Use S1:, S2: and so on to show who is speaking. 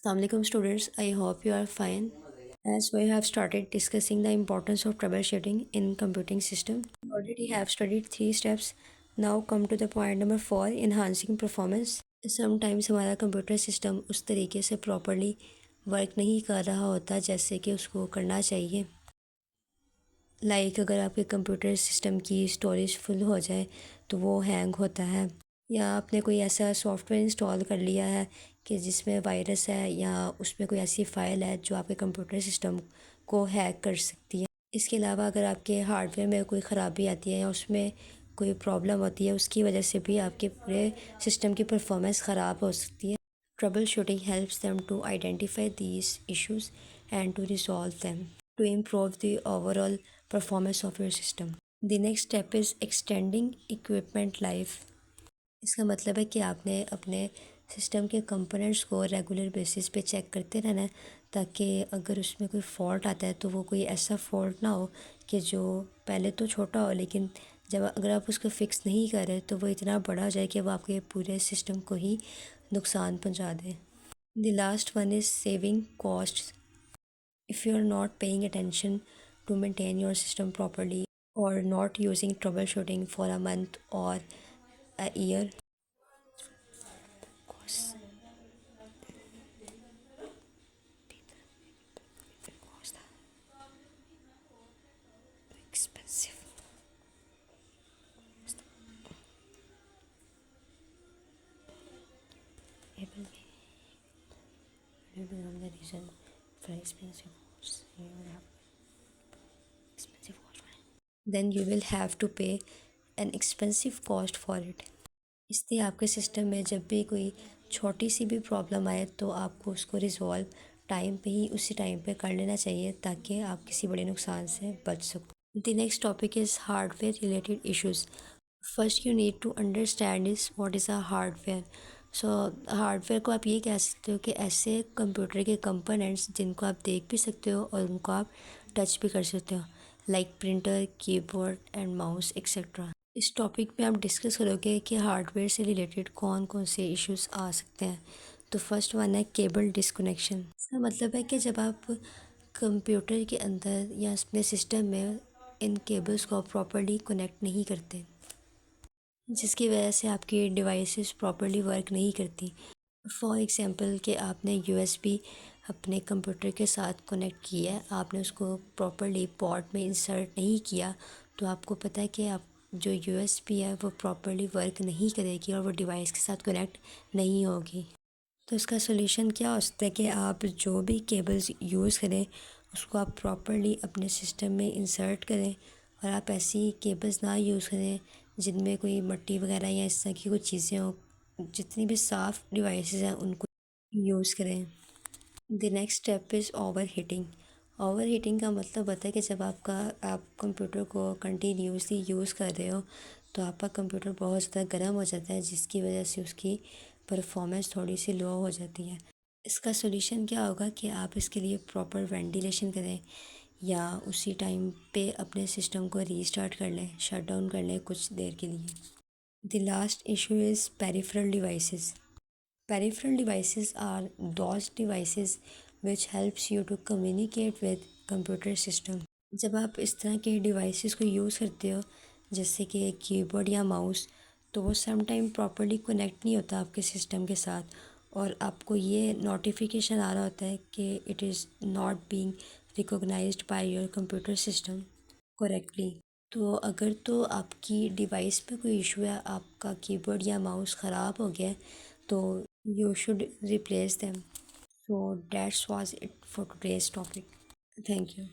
S1: Assalamu alaikum students, I hope you are fine. As we have started discussing the importance of troubleshooting in computing system, we already have studied 3 steps. Now come to the point number 4, enhancing performance. Sometimes हमारा computer system उस तरीके से properly work नहीं कर रहा होता जैसे कि उसको करना चाहिए। अगर आपके कंप्यूटर सिस्टम की स्टोरेज फुल हो जाए तो वो हैंग होता है, या आपने कोई ऐसा सॉफ्टवेयर इंस्टॉल कर लिया है कि जिसमें वायरस है या उसमें कोई ऐसी फ़ाइल है जो आपके कंप्यूटर सिस्टम को हैक कर सकती है। इसके अलावा अगर आपके हार्डवेयर में कोई ख़राबी आती है या उसमें कोई प्रॉब्लम होती है, उसकी वजह से भी आपके पूरे सिस्टम की परफॉर्मेंस ख़राब हो सकती है। Trouble shooting helps them to identify these issues and to resolve them to improve the overall performance of your system. The next step is extending equipment life. इसका मतलब है कि आपने अपने सिस्टम के कंपोनेंट्स को रेगुलर बेसिस पे check करते रहना है, ताकि अगर उसमें कोई फ़ॉल्ट आता है तो वो कोई ऐसा फ़ॉल्ट ना हो कि जो पहले तो छोटा हो, लेकिन जब अगर आप उसको फ़िक्स नहीं कर रहे तो वो इतना बड़ा हो जाए कि वो आपके पूरे सिस्टम को ही नुकसान पहुंचा दे। The last one is saving cost. If you are not paying attention to maintain your system properly or not using troubleshooting for a month or a year, expensive. It will become the reason for expensive costs. You will have expensive cost for it. Then you will have to pay an expensive cost for it. इसलिए आपके system में जब भी कोई छोटी सी भी problem आए तो आपको उसको रिजॉल्व टाइम पे ही उसी टाइम पे कर लेना चाहिए, ताकि आप किसी बड़े नुकसान से बच सको। The next topic is hardware related issues. First you need to understand is what is a hardware. So hardware को आप ये कह सकते हो कि ऐसे कंप्यूटर के कंपोनेंट्स जिनको आप देख भी सकते हो और उनको आप टच भी कर सकते हो, like printer, keyboard and mouse etcetera. इस टॉपिक में आप डिस्कस करोगे कि हार्डवेयर से रिलेटेड कौन कौन से इश्यूज आ सकते हैं। तो फर्स्ट वन है केबल डिस्कनेक्शन। इसका मतलब है कि जब आप कंप्यूटर के अंदर या अपने सिस्टम में इन केबल्स को प्रॉपरली कनेक्ट नहीं करते, जिसकी वजह से आपकी डिवाइसेस प्रॉपरली वर्क नहीं करती। फॉर एग्ज़ाम्पल कि आपने यूएसबी अपने कंप्यूटर के साथ कनेक्ट किया है, आपने उसको प्रॉपरली पोर्ट में इंसर्ट नहीं किया, तो आपको पता है कि आप जो यूएसबी है वो प्रॉपरली वर्क नहीं करेगी और वो डिवाइस के साथ कनेक्ट नहीं होगी। तो इसका सोल्यूशन क्या हो सकता है कि आप जो भी केबल्स यूज़ करें उसको आप प्रॉपरली अपने सिस्टम में इंसर्ट करें, और आप ऐसी केबल्स ना यूज़ करें जिनमें कोई मट्टी वगैरह या इस तरह की कुछ चीज़ें हों। जितनी भी साफ़ डिवाइसेस हैं उनको यूज़ करें। The next step is over heating. Over heating का मतलब होता है कि जब आप कंप्यूटर को कंटिन्यूसली यूज़ कर रहे हो तो आपका कंप्यूटर बहुत ज़्यादा गर्म हो जाता है, जिसकी वजह से उसकी परफॉर्मेंस थोड़ी सी लो हो जाती है। इसका सोल्यूशन क्या होगा कि आप इसके लिए प्रॉपर वेंटिलेशन करें, या उसी टाइम पे अपने सिस्टम को रीस्टार्ट कर लें, शट डाउन कर लें कुछ देर के लिए। The last issue is peripheral devices. Peripheral devices are those devices which helps you to communicate with computer system. जब आप इस तरह के डिवाइसेस को यूज़ करते हो जैसे कि कीबोर्ड या माउस, तो वो सम टाइम प्रॉपरली कनेक्ट नहीं होता आपके सिस्टम के साथ, और आपको ये नोटिफिकेशन आ रहा होता है कि it is not being recognised by your computer system correctly. तो अगर तो आपकी डिवाइस पे कोई इशू है, आपका कीबोर्ड या माउस ख़राब हो गया है, तो you should replace them. So that's was it for today's topic. Thank you.